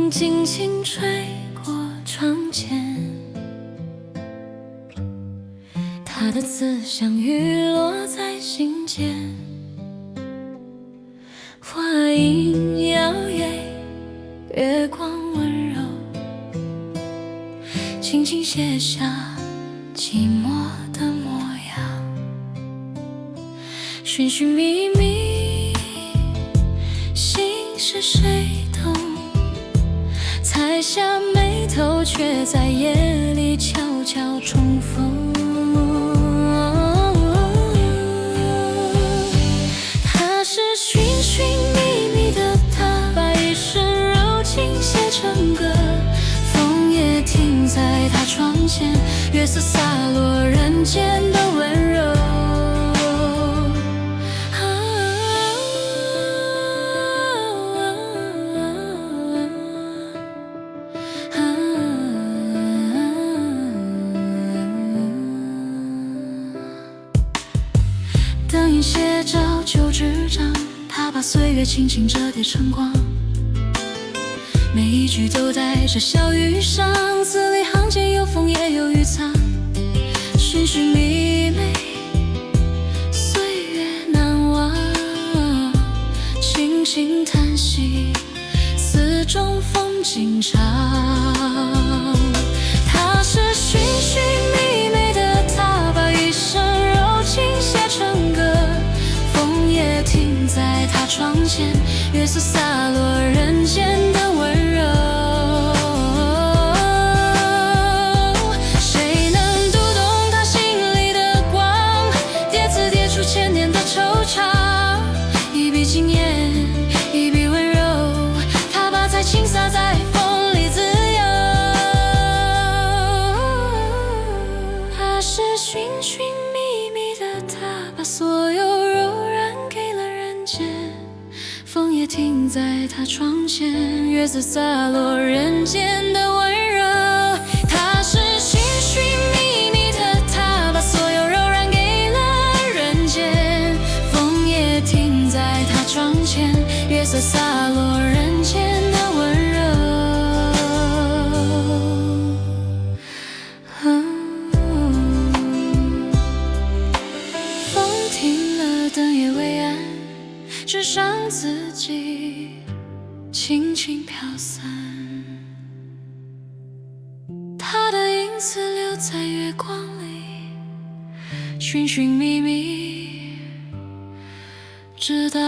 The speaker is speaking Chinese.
风轻轻吹过窗前，他的慈祥雨落在心间。花影摇曳，月光温柔，轻轻写下寂寞的模样。寻寻觅觅，心事谁懂？才下眉头，却在夜里悄悄重逢。他是寻寻觅觅的他，把一生柔情写成歌。枫叶停在他窗前，月色洒落人间的温柔。灯影写照旧纸张，他把岁月轻轻折叠成光，每一句都带着小雨伤，字里行间有风也有雨擦。寻寻觅觅，岁月难忘，轻轻叹息，词中风景长。他是寻寻觅觅的他，把一生柔情写成歌。枫叶停在他窗前，月色洒落人间的温柔。谁能读懂他心里的光？叠字叠出千年的惆怅。一笔惊艳，一笔温柔，他把才轻洒在风里自由。他是寻寻觅觅的他，把所有柔软给了人间。枫叶停在他窗前，月色洒落人间的温柔。他是寻寻觅觅的他，把所有柔软给了人间。枫叶停在他窗前，月色洒落人间的温柔。风停了，灯也微暗，只剩自己轻轻飘散。他的影子留在月光里，寻寻觅觅，直到